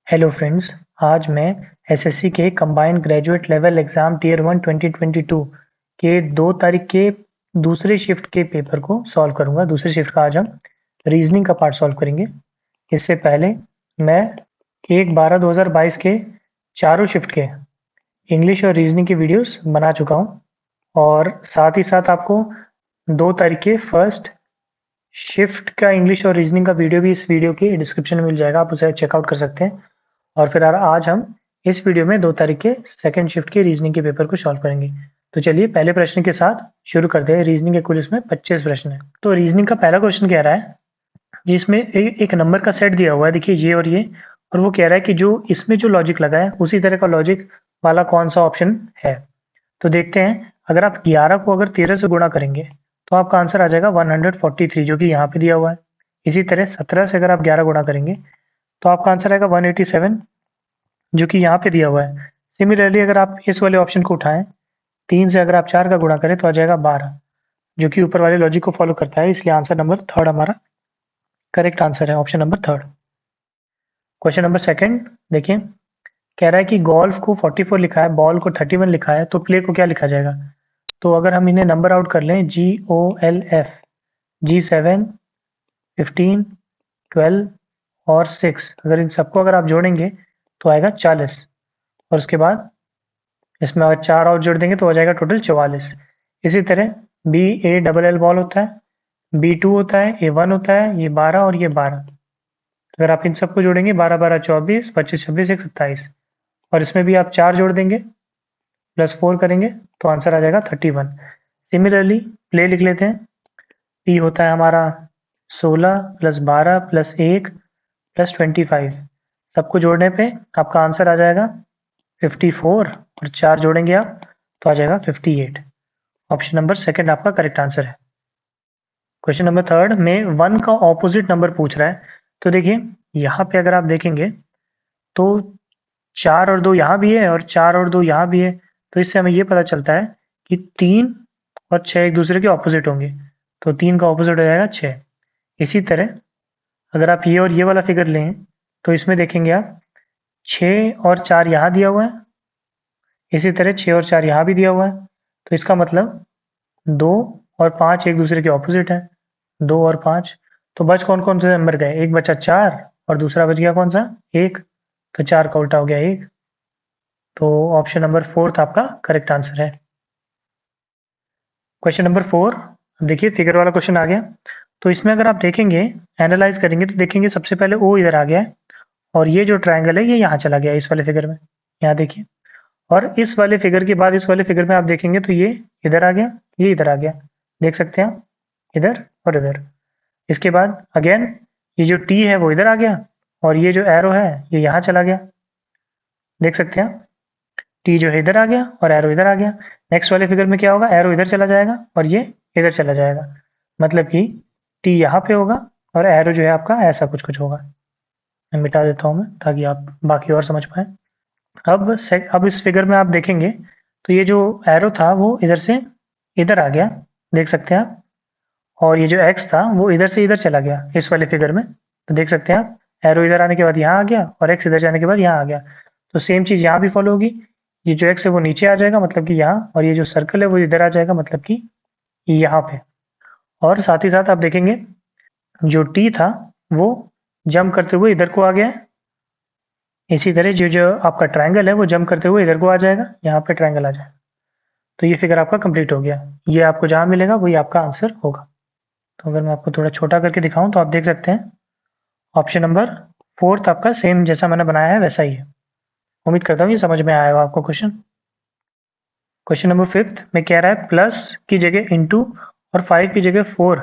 Hello friends. आज मैं SSC के combined graduate level exam tier 1 2022 के 2 तारीख के दूसरे शिफ्ट के पेपर को सॉल्व करूंगा। दूसरे शिफ्ट का आज हम रीजनिंग का पार्ट सॉल्व करेंगे। इससे पहले मैं 1/12/2022 के चारों शिफ्ट के इंग्लिश और रीजनिंग के वीडियोस बना चुका हूं और साथ ही साथ आपको 2 तारीख के फर्स्ट शिफ्ट का इंग्लिश और रीजनिंग का वीडियो भी इस वीडियो के डिस्क्रिप्शन में मिल जाएगा, आप उसे चेकआउट कर सकते हैं। और फिर आज हम इस वीडियो में 2 तारीख के सेकंड शिफ्ट के रीजनिंग के पेपर को सॉल्व करेंगे। तो चलिए पहले प्रश्न के साथ शुरू करते हैं। रीजनिंग के कुल इसमें 25 प्रश्न है। तो रीजनिंग का पहला क्वेश्चन कह रहा है जिसमें एक नंबर का सेट दिया हुआ है, देखिए ये और वो कह रहा है कि जो इसमें जो लॉजिक लगा है उसी तरह का लॉजिक वाला कौन सा ऑप्शन है। तो देखते हैं, अगर आप 11 को अगर 13 से गुणा करेंगे तो आपका आंसर आ जाएगा 143, जो कि यहाँ पे दिया हुआ है। इसी तरह 17 से अगर आप 11 गुणा करेंगे तो आपका आंसर आएगा 187, जो कि यहाँ पे दिया हुआ है। सिमिलरली अगर आप इस वाले ऑप्शन को उठाएं, 3 से अगर आप 4 का गुणा करें तो आ जाएगा 12, जो कि ऊपर वाले लॉजिक को फॉलो करता है। इसलिए आंसर नंबर थर्ड हमारा करेक्ट आंसर है, option number third. Question number second देखिए, कह रहा है कि गोल्फ को 44 लिखा है, बॉल को 31 लिखा है, तो प्ले को क्या लिखा जाएगा। तो अगर हम इन्हें नंबर आउट कर लें, GOLF, G7, 15, 12 और 6, अगर इन सबको अगर आप जोड़ेंगे तो आएगा 40। और उसके बाद इसमें अगर 4 और जोड़ देंगे तो हो जाएगा टोटल 44। इसी तरह BALL बॉल होता है, B2 होता है, A1 होता है, ये 12 और ये 12। अगर आप इन सबको जोड़ेंगे 12 12 24, 25 26 1 27, और इसमें भी आप 4 जोड़ देंगे प्लस 4 करेंगे तो आंसर आ जाएगा 31। सिमिलरली प्ले लिख लेते हैं। P होता है हमारा 16 प्लस 12 प्लस 1 प्लस 25। सबको जोड़ने पे आपका आंसर आ जाएगा 54, और 4 जोड़ेंगे आप तो आ जाएगा 58। ऑप्शन नंबर सेकंड आपका करेक्ट आंसर है। क्वेश्चन नंबर थर्ड में 1 का ऑपोजिट नंबर पूछ रहा है। तो देखिए यहाँ पे अगर आप देखेंगे तो 4 और 2 यहाँ भी है और 4 और 2 यहाँ भी है। तो इससे हमें ये पता चलता है कि 3 और 6 एक दूसरे के ऑपोजिट होंगे। तो 3 का ऑपोजिट हो जाएगा 6। इसी तरह अगर आप ये और ये वाला फिगर लें तो इसमें देखेंगे आप 6 और 4 यहाँ दिया हुआ है, इसी तरह 6 और 4 यहाँ भी दिया हुआ है। तो इसका मतलब 2 और 5 एक दूसरे के ऑपोजिट हैं। 2 और 5, तो बच कौन-कौन से नंबर गए? एक बचा 4 और दूसरा बच गया कौन सा? 1। तो 4 का उल्टा हो गया 1। तो ऑप्शन नंबर फोर्थ आपका करेक्ट आंसर है। क्वेश्चन नंबर 4, देखिए फिगर वाला क्वेश्चन आ गया। तो इसमें अगर आप देखेंगे, एनालाइज करेंगे तो देखेंगे सबसे पहले O इधर आ गया है और ये जो ट्रायंगल है ये यहाँ चला गया इस वाले फिगर में। यहाँ देखिए, और इस वाले फिगर के बाद इस वाले फिगर में आप देखेंगे तो ये इधर आ गया, ये इधर आ गया। देख सकते हैं आप, इधर और इधर। इसके बाद अगेन ये जो T है वो इधर आ गया और ये जो एरो है ये यहाँ चला गया। देख सकते हैं आप, T जो है इधर आ गया और एरो इधर आ गया। नेक्स्ट वाले फिगर में क्या होगा, एरो इधर चला जाएगा और ये इधर चला जाएगा। मतलब कि T यहाँ पे होगा और एरो जो है आपका ऐसा कुछ कुछ होगा। मैं मिटा देता हूँ मैं, ताकि आप बाकी और समझ पाए। अब इस फिगर में आप देखेंगे तो ये जो एरो था वो इधर से इधर आ गया, देख सकते हैं आप। और ये जो एक्स था वो इधर से इधर चला गया इस वाले फिगर में। तो देख सकते हैं आप, एरो इधर आने के बाद यहाँ आ गया और एक्स इधर जाने के बाद यहाँ आ गया। तो सेम चीज़ यहाँ भी फॉलो होगी। ये जो एक्स है वो नीचे आ जाएगा मतलब कि यहाँ, और ये जो सर्कल है वो इधर आ जाएगा मतलब कि यहाँ पे। और साथ ही साथ आप देखेंगे जो टी था वो जंप करते हुए इधर को आ गया है। इसी तरह जो जो आपका ट्रायंगल है वो जंप करते हुए इधर को आ जाएगा, यहाँ पे ट्रायंगल आ जाएगा। तो ये फिगर आपका कंप्लीट हो गया। ये आपको जहाँ मिलेगा वही आपका आंसर होगा। तो अगर मैं आपको थोड़ा छोटा करके दिखाऊं तो आप देख सकते हैं ऑप्शन नंबर फोर्थ आपका सेम जैसा मैंने बनाया है वैसा ही है। उम्मीद करता हूँ ये समझ में आएगा आपको क्वेश्चन। क्वेश्चन नंबर फिफ्थ में कह रहा है प्लस की जगह इंटू और 5 की जगह 4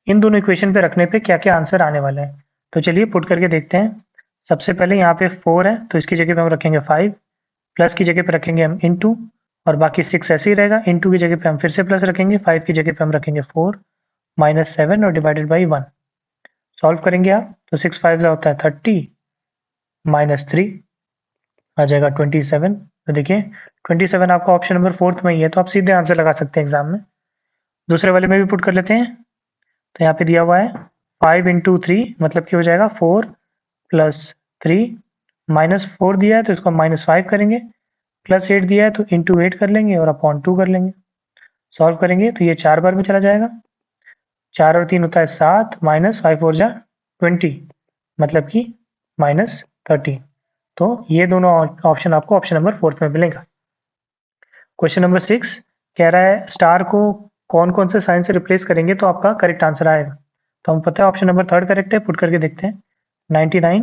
इन दोनों इक्वेशन पे रखने पे क्या क्या आंसर आने वाले हैं। तो चलिए पुट करके देखते हैं। सबसे पहले यहाँ पे 4 है तो इसकी जगह पे हम रखेंगे 5, प्लस की जगह पे रखेंगे हम इंटू, और बाकी 6 ऐसे ही रहेगा। इंटू की जगह पे हम फिर से प्लस रखेंगे, 5 की जगह पे हम रखेंगे 4 माइनस 7 और डिवाइडेड बाई 1। सॉल्व करेंगे आप तो 6 5 होता है 30 माइनस 3 आ जाएगा 27। तो देखिए 27 आपका ऑप्शन नंबर फोर्थ में ही है, तो आप सीधे आंसर लगा सकते हैं एग्जाम में। दूसरे वाले में भी पुट कर लेते हैं। तो यहाँ पे दिया हुआ है 5 इंटू 3 मतलब कि हो जाएगा 4 प्लस 3 -4 दिया है तो इसको -5 करेंगे, +8 दिया है तो इंटू 8 कर लेंगे और अपॉन 2 कर लेंगे। सॉल्व करेंगे तो ये 4 बार में चला जाएगा, 4 और 3 होता है 7, -5 4 जा 20, मतलब कि -30। तो ये दोनों ऑप्शन आपको ऑप्शन नंबर 4 में मिलेगा। क्वेश्चन नंबर 6 कह रहा है स्टार को कौन-कौन से साइन से रिप्लेस करेंगे तो आपका करेक्ट आंसर आएगा। तो हमें पता है ऑप्शन नंबर 3 करेक्ट है, पुट करके देखते हैं। 99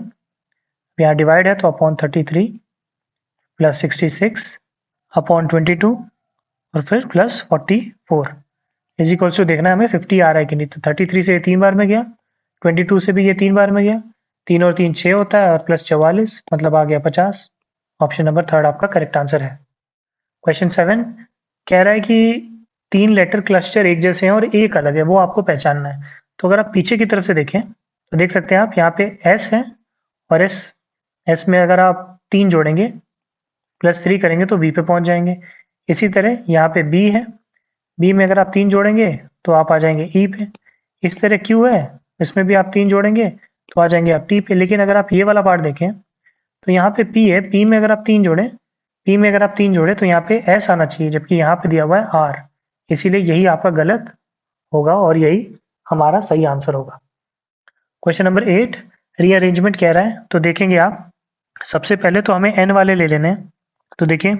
यहाँ डिवाइड है तो अपॉन 33 प्लस 66 अपॉन 22 और फिर प्लस 44 इज इक्वल्स टू देखना है हमें 50 आ रहा है कि नहीं। तो 33 से ये 3 बार में गया, 22 से भी ये 3 बार में गया, 3 और 3 6 होता है और प्लस 44 मतलब आ गया 50। ऑप्शन नंबर 3 आपका करेक्ट आंसर है। क्वेश्चन 7 कह रहा है कि 3 लेटर क्लस्टर एक जैसे हैं और एक अलग है, वो आपको पहचानना है। तो अगर आप पीछे की तरफ से देखें तो देख सकते हैं आप यहाँ पे एस है और एस में अगर आप 3 जोड़ेंगे +3 करेंगे तो वी पे पहुंच जाएंगे। इसी तरह यहाँ पे बी है, बी में अगर आप 3 जोड़ेंगे तो आप आ जाएंगे ई पे। इस तरह क्यू है, इसमें भी आप 3 जोड़ेंगे तो आ जाएंगे आप टी पे। लेकिन अगर आप ये वाला पार्ट देखें तो यहाँ पे पी है, पी में अगर आप 3 जोड़ें, पी में अगर आप 3 जोड़े तो यहाँ पे एस आना चाहिए, जबकि यहाँ पे दिया हुआ है आर। इसीलिए यही आपका गलत होगा और यही हमारा सही आंसर होगा। क्वेश्चन नंबर 8 रीअरेंजमेंट कह रहा है, तो देखेंगे आप सबसे पहले तो हमें एन वाले ले लेने हैं। तो देखिए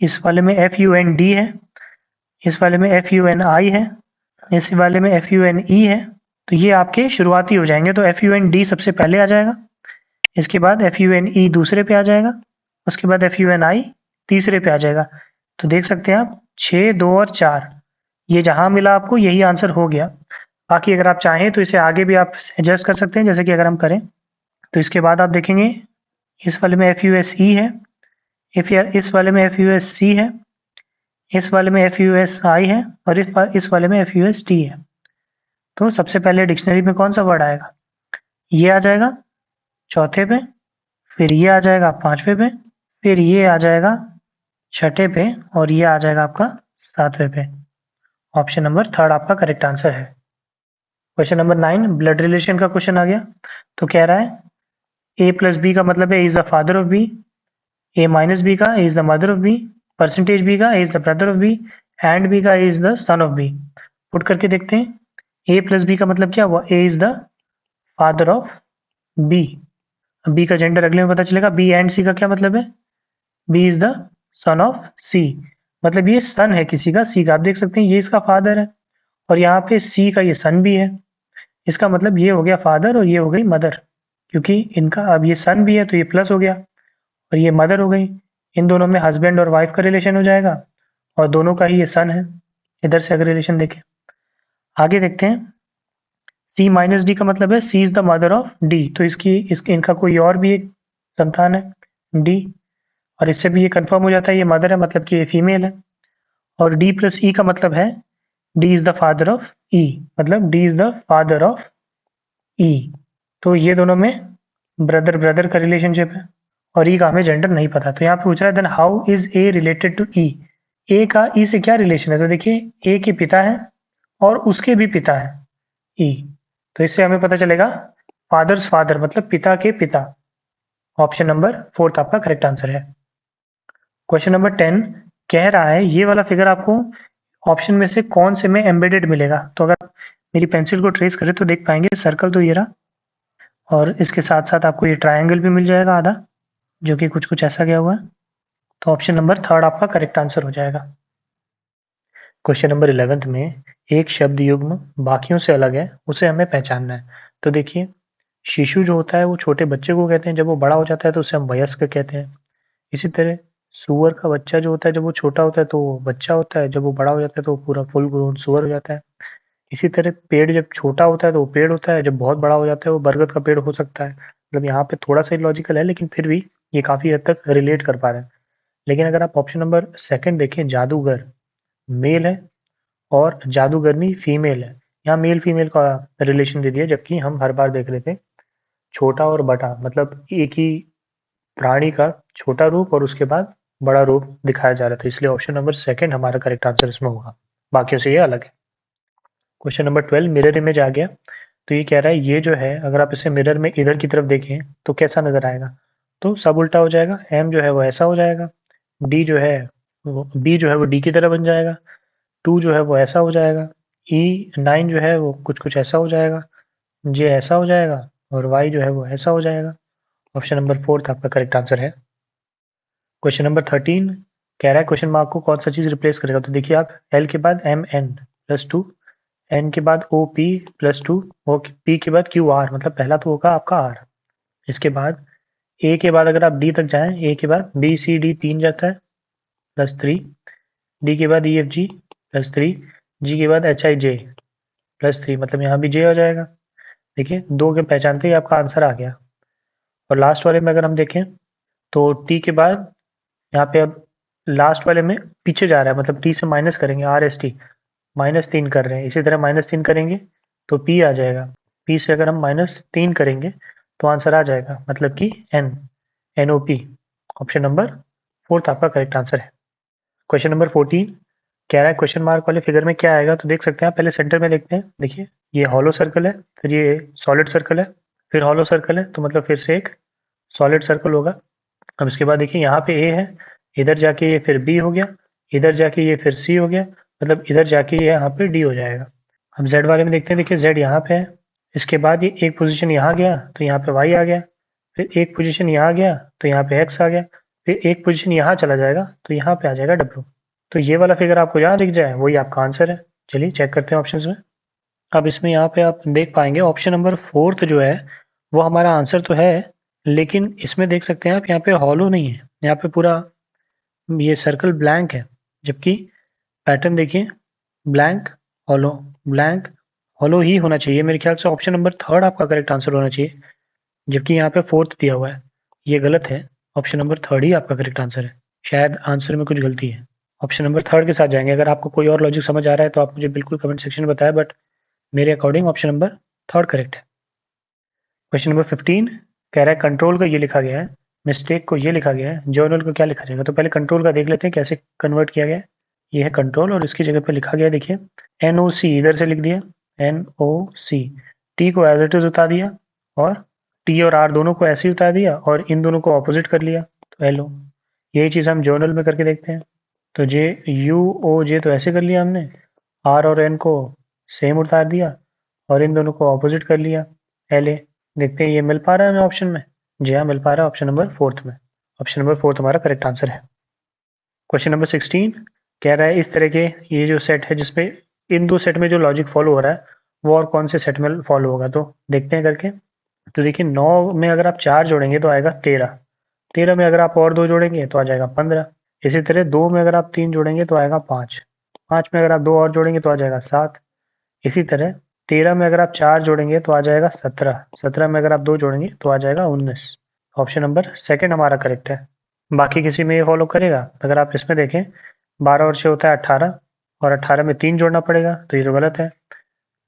इस वाले में एफ यू एन डी है, इस वाले में एफ यू एन आई है, इस वाले में एफ यू एन ई है। तो ये आपके शुरुआती हो जाएंगे। तो एफ यू एन डी सबसे पहले आ जाएगा, इसके बाद एफ यू एन ई दूसरे पे आ जाएगा, उसके बाद एफ यू एन आई तीसरे पे आ जाएगा। तो देख सकते हैं आप 6, 2 और 4 ये जहां मिला आपको यही आंसर हो गया। बाकी अगर आप चाहें तो इसे आगे भी आप एडजस्ट कर सकते हैं, जैसे कि अगर हम करें तो इसके बाद आप देखेंगे इस वाले में एफ यू एस ई है, इस वाले में एफ यू एस सी है, इस वाले में एफ यू एस आई है और इस वाले में एफ यू एस टी है। तो सबसे पहले डिक्शनरी में कौन सा वर्ड आएगा, ये आ जाएगा चौथे पे, फिर ये आ जाएगा पांचवे पे, फिर ये आ जाएगा छठे पे और ये आ जाएगा आपका सातवें पे। ऑप्शन नंबर 3 आपका करेक्ट आंसर है। क्वेश्चन नंबर 9 ब्लड रिलेशन का क्वेश्चन आ गया। तो कह रहा है ए प्लस बी का मतलब है is the father of B, A minus B का is the mother of B, percentage B का is the brother of B and B का is the son of B. Put करके देखते हैं ए प्लस बी का मतलब क्या हुआ, A is the father of B. B का जेंडर अगले में पता चलेगा। बी एंड सी का क्या मतलब है, B is the son of C, मतलब ये सन है किसी का, सी का। आप देख सकते हैं ये इसका फादर है और यहाँ पे सी का ये सन भी है। इसका मतलब ये हो गया फादर और ये हो गई मदर, क्योंकि इनका अब ये सन भी है तो ये प्लस हो गया और ये मदर हो गई। इन दोनों में हस्बैंड और वाइफ का रिलेशन हो जाएगा और दोनों का ही ये सन है। इधर से अगर रिलेशन देखें आगे देखते हैं, सी माइनस डी का मतलब है C is the mother of D. तो इनका कोई और भी एक संतान है डी, और इससे भी ये कंफर्म हो जाता है ये मदर है, मतलब कि ये फीमेल है। और डी प्लस ई का मतलब है D is the father of E, मतलब D is the father of E. तो ये दोनों में ब्रदर ब्रदर का रिलेशनशिप है और ई का हमें जेंडर नहीं पता। तो यहाँ पे पूछ रहा है then how is A related to E, A का ई से क्या रिलेशन है। तो देखिए ए के पिता है और उसके भी पिता है ई, तो इससे हमें पता चलेगा फादर्स फादर मतलब पिता के पिता। ऑप्शन नंबर 4 आपका करेक्ट आंसर है। क्वेश्चन नंबर 10 कह रहा है ये वाला फिगर आपको ऑप्शन में से कौन से में एम्बेडेड मिलेगा। तो अगर मेरी पेंसिल को ट्रेस करें तो देख पाएंगे सर्कल तो ये रहा और इसके साथ साथ आपको ये ट्रायंगल भी मिल जाएगा आधा, जो कि कुछ कुछ ऐसा गया हुआ है। तो ऑप्शन नंबर 3 आपका करेक्ट आंसर हो जाएगा। क्वेश्चन नंबर 11 में एक शब्द युग्म बाकियों से अलग है, उसे हमें पहचानना है। तो देखिए शिशु जो होता है वो छोटे बच्चे को कहते हैं, जब वो बड़ा हो जाता है तो उसे हम वयस्क कहते हैं। इसी तरह सुअर का बच्चा जो होता है जब वो छोटा होता है तो वो बच्चा होता है, जब वो बड़ा हो जाता है तो वो पूरा फुल ग्रोन सुअर हो जाता है। इसी तरह पेड़ जब छोटा होता है तो वो पेड़ होता है, जब बहुत बड़ा हो जाता है वो बरगद का पेड़ हो सकता है। मतलब यहाँ पे थोड़ा सा लॉजिकल है लेकिन फिर भी ये काफी हद तक रिलेट कर पा रहे हैं। लेकिन अगर आप ऑप्शन नंबर 2 देखें, जादूगर मेल है और जादूगरनी फीमेल है, यहाँ मेल फीमेल का रिलेशन दे दिया, जबकि हम हर बार देख रहे थे छोटा और बड़ा, मतलब एक ही प्राणी का छोटा रूप और उसके बाद बड़ा रूप दिखाया जा रहा था। इसलिए ऑप्शन नंबर 2 हमारा करेक्ट आंसर इसमें होगा, बाकियों से ये अलग है। क्वेश्चन नंबर 12 मिरर इमेज आ गया। तो ये कह रहा है ये जो है अगर आप इसे मिरर में इधर की तरफ देखें तो कैसा नजर आएगा। तो सब उल्टा हो जाएगा, एम जो है वो ऐसा हो जाएगा, डी जो है वो बी जो है वो डी की तरह बन जाएगा, 2 जो है वो ऐसा हो जाएगा, ई 9 जो है वो कुछ कुछ ऐसा हो जाएगा, जे ऐसा हो जाएगा और वाई जो है वो ऐसा हो जाएगा। ऑप्शन नंबर फोर्थ आपका करेक्ट आंसर है। क्वेश्चन नंबर 13 कह रहा है क्वेश्चन मार्क को कौन सा चीज रिप्लेस करेगा, तो देखिए आप एल के बाद M N plus two, N के बाद O P plus two, O P के बाद क्यू आर, मतलब पहला तो होगा आपका आर। इसके बाद ए के बाद अगर आप डी तक जाएं, ए के बाद बी सी डी 3 जाता है प्लस 3, डी के बाद ई एफ जी प्लस 3, जी के बाद एच आई जे प्लस 3, मतलब यहाँ भी जे हो जाएगा। देखिए 2 के पहचानते ही आपका आंसर आ गया। और लास्ट वाले में अगर हम देखें तो टी के बाद यहाँ पे अब लास्ट वाले में पीछे जा रहा है, मतलब टी से माइनस करेंगे, आर एस टी -3 कर रहे हैं, इसी तरह -3 करेंगे तो पी आ जाएगा, पी से अगर हम -3 करेंगे तो आंसर आ जाएगा, मतलब कि N, N O P. Option number fourth आपका करेक्ट आंसर है। क्वेश्चन नंबर 14 कह रहा है क्वेश्चन मार्क वाले फिगर में क्या आएगा, तो देख सकते हैं आप, पहले सेंटर में देखते हैं। देखिए ये हॉलो सर्कल है, फिर ये सॉलिड सर्कल है, फिर हॉलो सर्कल है, तो मतलब फिर से एक सॉलिड सर्कल होगा। अब इसके बाद देखिए यहाँ पे ए है, इधर जाके ये फिर बी हो गया, इधर जाके ये फिर सी हो गया, मतलब इधर जाके ये यहाँ पे डी हो जाएगा। हम जेड वाले में देखते हैं, देखिए जेड यहाँ पे है, इसके बाद ये एक पोजीशन यहाँ गया तो यहाँ पे वाई आ गया, फिर एक पोजीशन यहाँ गया तो यहाँ पे एक्स आ गया, फिर एक पोजीशन यहाँ चला जाएगा तो यहाँ पे आ जाएगा डब्ल्यू। तो ये वाला फिगर आपको जहाँ दिख जाए वही आपका आंसर है। चलिए चेक करते हैं ऑप्शंस में। अब इसमें यहाँ पे आप देख पाएंगे ऑप्शन नंबर फोर्थ जो है वो हमारा आंसर तो है, लेकिन इसमें देख सकते हैं आप यहाँ पे हॉलो नहीं है, यहाँ पे पूरा ये सर्कल ब्लैंक है, जबकि पैटर्न देखिए ब्लैंक हॉलो ब्लैंक हॉलो ही होना चाहिए। मेरे ख्याल से ऑप्शन नंबर थर्ड आपका करेक्ट आंसर होना चाहिए, जबकि यहाँ पे फोर्थ दिया हुआ है, ये गलत है। ऑप्शन नंबर थर्ड ही आपका करेक्ट आंसर है, शायद आंसर में कुछ गलती है। ऑप्शन नंबर थर्ड के साथ जाएंगे। अगर आपको कोई और लॉजिक समझ आ रहा है तो आप मुझे बिल्कुल कमेंट सेक्शन में बताएं, बट मेरे according option number third correct है। क्वेश्चन नंबर 15 कह रहा है कंट्रोल का ये लिखा गया है, मिस्टेक को ये लिखा गया है, जर्नल को क्या लिखा जाएगा, तो पहले कंट्रोल का देख लेते हैं कैसे कन्वर्ट किया गया है। ये है कंट्रोल और इसकी जगह पे लिखा गया, देखिए एन ओ सी इधर से लिख दिया, एन ओ सी, टी को एज इट इज उतार दिया और टी और आर दोनों को ऐसे ही उतार दिया और इन दोनों को ऑपोजिट कर लिया, तो एल ओ। यही चीज़ हम जर्नल में करके देखते हैं। तो जे यू ओ जे तो ऐसे कर लिया हमने, आर और एन को सेम उतार दिया और इन दोनों को ऑपोजिट कर लिया, एल ए। देखते हैं ये मिल पा रहा है हमें ऑप्शन में। जी हाँ, मिल पा रहा है ऑप्शन नंबर फोर्थ में। ऑप्शन नंबर फोर्थ हमारा करेक्ट आंसर है। क्वेश्चन नंबर 16 कह रहा है इस तरह के ये जो सेट है जिसपे इन दो सेट में जो लॉजिक फॉलो हो रहा है वो और कौन से सेट में फॉलो होगा, तो देखते हैं करके। तो देखिए 9 में अगर आप 4 जोड़ेंगे तो आएगा 13, 13 में अगर आप और 2 जोड़ेंगे तो आ जाएगा 15, इसी तरह 2 में अगर आप 3 जोड़ेंगे तो आएगा 5, 5 में अगर आप 2 और जोड़ेंगे तो आ जाएगा 7, इसी तरह 13 में अगर आप 4 जोड़ेंगे तो आ जाएगा 17, 17 में अगर आप 2 जोड़ेंगे तो आ जाएगा 19। ऑप्शन नंबर सेकंड हमारा करेक्ट है। बाकी किसी में ये फॉलो करेगा, अगर आप इसमें देखें 12 और 6 होता है 18 और 18 में 3 जोड़ना पड़ेगा तो ये तो गलत है।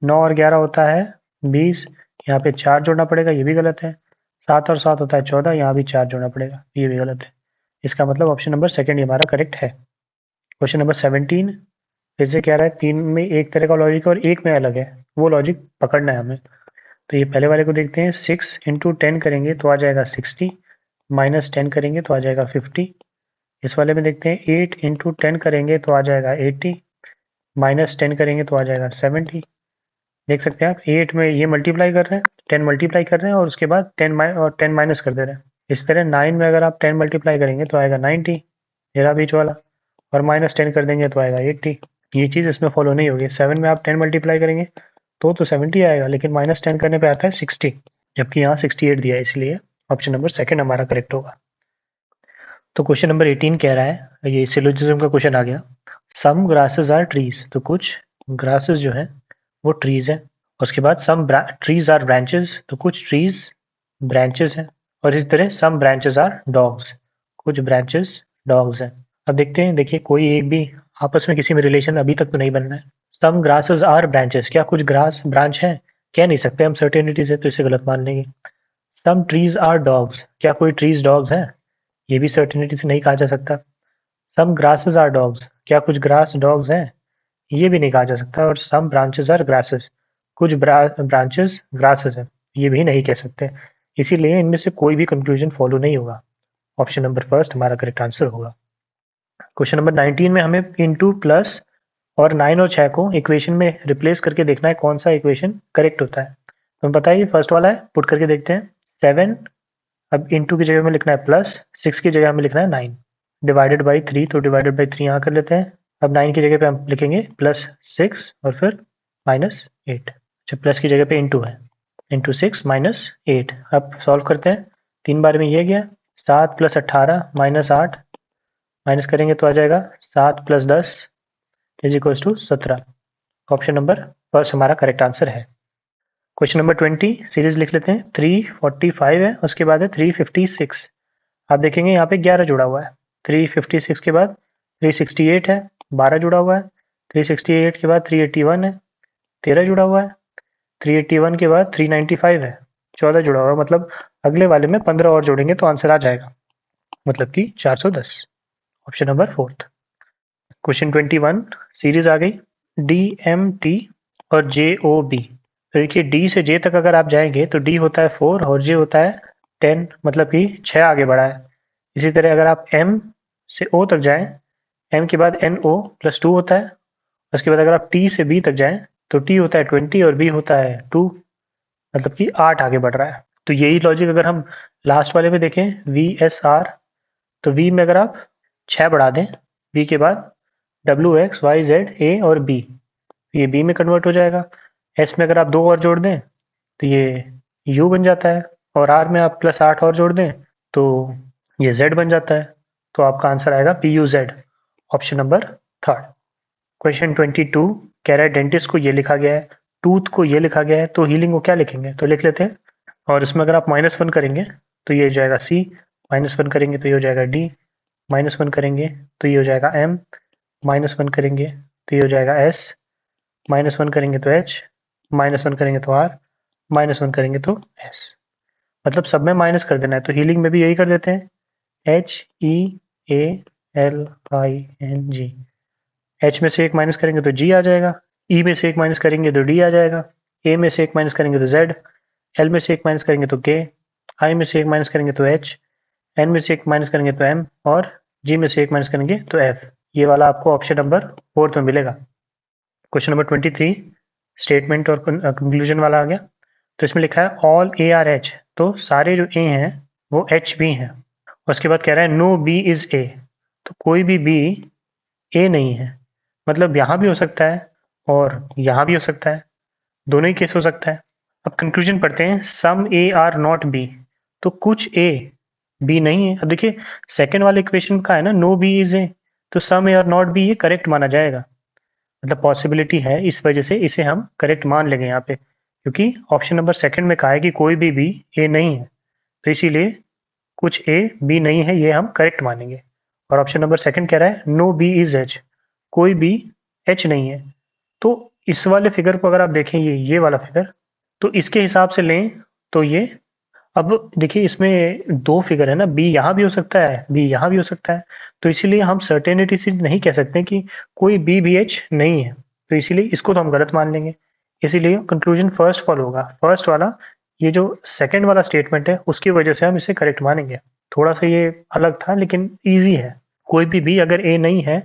9 और 11 होता है 20, यहाँ पे 4 जोड़ना पड़ेगा, ये भी गलत है। 7 और 7 होता है 14, यहाँ भी 4 जोड़ना पड़ेगा, ये भी गलत है। इसका मतलब ऑप्शन नंबर सेकंड ही हमारा करेक्ट है। क्वेश्चन नंबर 17 फिर से कह रहा है 3 में एक तरह का लॉजिक है और एक में अलग है, वो लॉजिक पकड़ना है हमें। तो ये पहले वाले को देखते हैं, 6 इंटू 10 करेंगे तो आ जाएगा 60, -10 करेंगे तो आ जाएगा 50। इस वाले में देखते हैं 8 इंटू 10 करेंगे तो आ जाएगा 80, -10 करेंगे तो आ जाएगा 70। देख सकते हैं आप 8 में ये मल्टीप्लाई कर रहे हैं, 10 मल्टीप्लाई कर रहे हैं और उसके बाद 10 माइनस कर दे रहे हैं। इस तरह 9 में अगर आप 10 मल्टीप्लाई करेंगे तो आएगा 90, ये रहा बीच वाला, और -10 कर देंगे तो आएगा 80। ये चीज़ इसमें फॉलो नहीं होगी। 7 में आप 10 मल्टीप्लाई करेंगे तो 70 आएगा, लेकिन -10 करने पे आता है 60, जबकि यहाँ 68 दिया है, इसलिए ऑप्शन नंबर सेकंड हमारा करेक्ट होगा। तो क्वेश्चन नंबर 18 कह रहा है, ये सिलोजिज्म का क्वेश्चन आ गया, सम ग्रासेस आर ट्रीज, तो कुछ ग्रासेस जो है वो ट्रीज है। उसके बाद सम ट्रीज आर ब्रांचेस, तो कुछ ट्रीज ब्रांचेस हैं। और इसी तरह सम ब्रांचेस आर डॉग्स, कुछ ब्रांचेस डॉग्स हैं। अब देखते हैं, देखिए कोई एक भी आपस में किसी में रिलेशन अभी तक तो नहीं बनना है। सम ग्रासेस आर ब्रांचेस, क्या कुछ ग्रास ब्रांच है, कह नहीं सकते हम सर्टेनिटी से, तो इसे गलत मान लेंगे। सम ट्रीज आर डॉग्स, क्या कोई ट्रीज डॉग्स हैं, ये भी सर्टेनिटी से नहीं कहा जा सकता। सम ग्रासेस आर डॉग्स, क्या कुछ ग्रास डॉग्स हैं, ये भी नहीं कहा जा सकता। और सम ब्रांचेस आर ग्रासेस, कुछ ब्रांचेस ग्रासेस हैं, ये भी नहीं कह सकते। इसीलिए इनमें से कोई भी कंक्लूजन फॉलो नहीं होगा। ऑप्शन नंबर फर्स्ट हमारा करेक्ट आंसर होगा। क्वेश्चन नंबर 19 में हमें इंटू प्लस और 9 और 6 को इक्वेशन में रिप्लेस करके देखना है कौन सा इक्वेशन करेक्ट होता है। तो बताइए फर्स्ट वाला है, पुट करके देखते हैं। 7 अब इंटू की जगह में लिखना है प्लस, 6 की जगह में लिखना है 9, डिवाइडेड बाई 3, तो डिवाइडेड बाई 3 यहाँ कर लेते हैं। अब 9 की जगह पे हम लिखेंगे +6 और फिर -8। अच्छा, प्लस की जगह पे इंटू है, इंटू 6 -8। अब सॉल्व करते हैं, 3 बार में ये गया, 7 + 18 -8, माइनस करेंगे तो आ जाएगा 7 + 10 = 17। ऑप्शन नंबर फर्स्ट हमारा करेक्ट आंसर है। क्वेश्चन नंबर 20 सीरीज लिख लेते हैं। 345 है, उसके बाद है 356। आप देखेंगे यहाँ पे 11 जुड़ा हुआ है। 356 के बाद 368 है, 12 जुड़ा हुआ है। 368 के बाद 381 है, 13 जुड़ा हुआ है। 381 के बाद 395 है, 14 जुड़ा हुआ है। मतलब अगले वाले में 15 और जोड़ेंगे तो आंसर आ जाएगा, मतलब कि 410। Option number fourth. Question 21 series आ गई, डी एम टी और जे ओ बी। तो देखिए डी से जे तक अगर आप जाएंगे तो डी होता है 4 और जे होता है 10, मतलब कि 6 आगे बढ़ा है। इसी तरह अगर आप एम से ओ तक जाएं, एम के बाद एन ओ +2 होता है। उसके बाद अगर आप टी से बी तक जाएं तो टी होता है 20 और बी होता है 2, मतलब कि 8 आगे बढ़ रहा है। तो यही लॉजिक अगर हम लास्ट वाले में देखें, वी एस आर, तो वी में अगर आप 6 बढ़ा दें, वी के बाद W X Y Z A और बी, ये बी में कन्वर्ट हो जाएगा। एस में अगर आप 2 और जोड़ दें तो ये यू बन जाता है, और आर में आप +8 और जोड़ दें तो ये जेड बन जाता है। तो आपका आंसर आएगा P U Z, option number third. Question 22 कह रहा है डेंटिस्ट को ये लिखा गया है, टूथ को ये लिखा गया है, तो हीलिंग को क्या लिखेंगे, तो लिख लेते हैं। और इसमें अगर आप -1 करेंगे तो ये हो जाएगा सी, -1 करेंगे तो ये हो जाएगा डी, -1 करेंगे तो ये हो जाएगा एम, -1 करेंगे तो ये हो जाएगा एस, -1 करेंगे तो एच, -1 करेंगे तो आर, -1 करेंगे तो एस। मतलब सब में माइनस कर देना है, तो हीलिंग में भी यही कर देते हैं, HEALING। एच में से एक माइनस करेंगे तो जी आ जाएगा, ई में से एक माइनस करेंगे तो डी आ जाएगा, ए में से एक माइनस करेंगे तो जेड, एल में से एक माइनस करेंगे तो के, आई में से एक माइनस करेंगे तो एच, एन में से एक माइनस करेंगे तो एम, और जी में से एक माइनस करेंगे तो एफ। ये वाला आपको ऑप्शन नंबर फोर्थ में मिलेगा। क्वेश्चन नंबर 23 स्टेटमेंट और कंक्लूजन वाला आ गया। तो इसमें लिखा है ऑल ए आर एच, तो सारे जो ए हैं वो एच भी हैं। उसके बाद कह रहा है नो बी इज ए, तो कोई भी बी ए नहीं है। मतलब यहाँ भी हो सकता है और यहाँ भी हो सकता है, दोनों ही केस हो सकता है। अब कंक्लूजन पढ़ते हैं, सम ए आर नॉट बी, तो कुछ ए बी नहीं है। अब देखिए सेकंड वाले इक्वेशन का है ना, नो बी इज ए, तो सम ए आर नॉट बी ये करेक्ट माना जाएगा। मतलब पॉसिबिलिटी है, इस वजह से इसे हम करेक्ट मान लेंगे यहाँ पे, क्योंकि ऑप्शन नंबर सेकंड में कहा है कि कोई भी बी ए नहीं है, तो इसीलिए कुछ ए बी नहीं है ये हम करेक्ट मानेंगे। और ऑप्शन नंबर सेकंड कह रहा है नो बी इज एच, कोई भी एच नहीं है। तो इस वाले फिगर को अगर आप देखें, ये वाला फिगर, तो इसके हिसाब से लें तो ये, अब देखिए इसमें दो फिगर है ना, बी यहाँ भी हो सकता है, बी यहाँ भी हो सकता है, तो इसीलिए हम सर्टेनिटी से नहीं कह सकते कि कोई बी बी एच नहीं है, तो इसीलिए इसको तो हम गलत मान लेंगे। इसीलिए कंक्लूजन फर्स्ट फॉलो होगा, फर्स्ट वाला, ये जो सेकंड वाला स्टेटमेंट है उसकी वजह से हम इसे करेक्ट मानेंगे। थोड़ा सा ये अलग था लेकिन ईजी है। कोई भी बी अगर ए नहीं है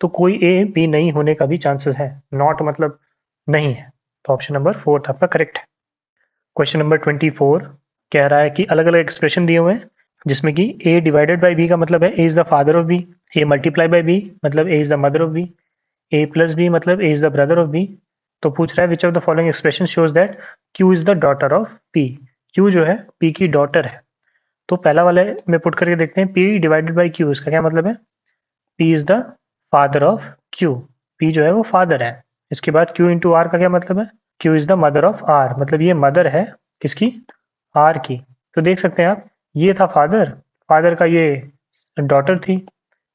तो कोई ए बी नहीं होने का भी चांसेस है, नॉट मतलब नहीं है। तो ऑप्शन नंबर फोर्थ आपका करेक्ट है। क्वेश्चन नंबर 24 कह रहा है कि अलग अलग एक्सप्रेशन दिए हुए हैं, जिसमें कि ए डिवाइडेड बाई बी का मतलब है A is the father of B, A multiply by B मतलब A is the mother of B, A plus B मतलब A is the brother of B. तो पूछ रहा है which of the following expression shows that Q is the daughter of P, Q जो है P की daughter है। तो पहला वाले में पुट करके देखते हैं, पी डिवाइडेड बाई क्यू, इसका क्या मतलब है, P is the father of Q, P जो है वो फादर है। इसके बाद क्यू इंटू आर का क्या मतलब है, Q is the mother of R, मतलब ये मदर है किसकी, आर की। तो देख सकते हैं आप, ये था फादर, फादर का ये डॉटर थी,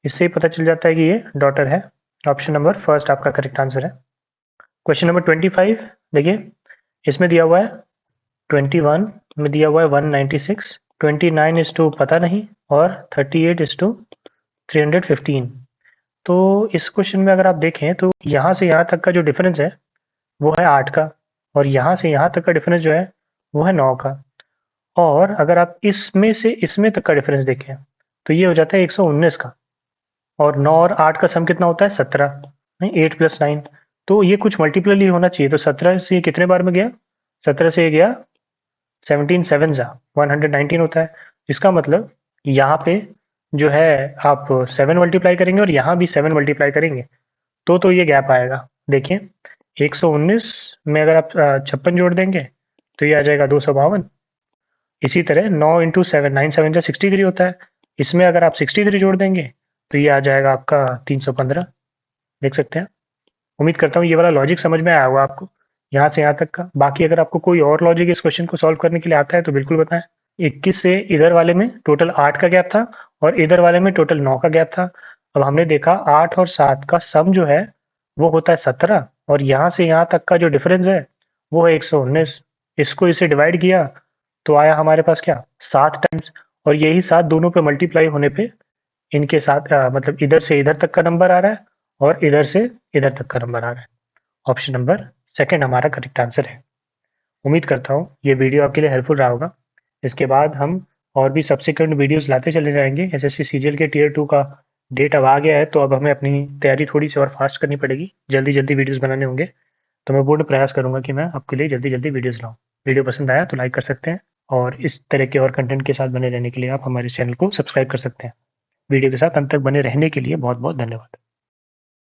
इससे ही पता चल जाता है कि ये डॉटर है। ऑप्शन नंबर फर्स्ट आपका करेक्ट आंसर है। क्वेश्चन नंबर 25 देखिए, इसमें दिया हुआ है 21 में दिया हुआ है 196, 29 इज टू पता नहीं, और 38 इज टू 315। तो इस क्वेश्चन में अगर आप देखें तो यहाँ से यहाँ तक का जो डिफरेंस है वो है 8 का, और यहाँ से यहाँ तक का डिफरेंस जो है वो है 9 का। और अगर आप इसमें से इसमें तक का डिफरेंस देखें तो ये हो जाता है 119 का। और 9 और 8 का सम कितना होता है 17, नहीं 8 + 9, तो ये कुछ मल्टीपल ही होना चाहिए। तो 17 से ये कितने बार में गया, 17 से ये गया 17 7 जा 119 होता है। इसका मतलब यहाँ पे जो है आप 7 मल्टीप्लाई करेंगे और यहाँ भी 7 मल्टीप्लाई करेंगे तो ये गैप आएगा। देखिए 119 में अगर आप 56 जोड़ देंगे तो ये आ जाएगा 252। इसी तरह 9 इंटू 7 9 7 जा 63 होता है। इसमें अगर आप 63 जोड़ देंगे तो ये आ जाएगा आपका 315। देख सकते हैं। उम्मीद करता हूँ ये वाला लॉजिक समझ में आया होगा आपको, यहाँ से यहाँ तक का। बाकी अगर आपको कोई और लॉजिक इस क्वेश्चन को सॉल्व करने के लिए आता है तो बिल्कुल बताएं। 21 से इधर वाले में टोटल 8 का गैप था और इधर वाले में टोटल 9 का गैप था। अब हमने देखा 8 और 7 का सम जो है वो होता है 17 और यहाँ से यहाँ तक का जो डिफरेंस है वो है 119। इसको इससे डिवाइड किया तो आया हमारे पास क्या 7 टाइम्स, और यही 7 दोनों पे मल्टीप्लाई होने पे इनके साथ मतलब इधर से इधर तक का नंबर आ रहा है और इधर से इधर तक का नंबर आ रहा है। ऑप्शन नंबर सेकंड हमारा करेक्ट आंसर है। उम्मीद करता हूँ ये वीडियो आपके लिए हेल्पफुल रहा होगा। इसके बाद हम और भी सब्सिक्वेंट वीडियोस लाते चले जाएंगे। एसएससी सीजीएल के टियर 2 का डेट अब आ गया है तो अब हमें अपनी तैयारी थोड़ी सी और फास्ट करनी पड़ेगी, जल्दी जल्दी वीडियोस बनाने होंगे। तो मैं पूर्ण प्रयास करूंगा कि मैं आपके लिए जल्दी जल्दी वीडियोस लाऊं। वीडियो पसंद आया तो लाइक कर सकते हैं और इस तरह के और कंटेंट के साथ बने रहने के लिए आप हमारे चैनल को सब्सक्राइब कर सकते हैं। वीडियो के साथ अंत तक बने रहने के लिए बहुत बहुत धन्यवाद।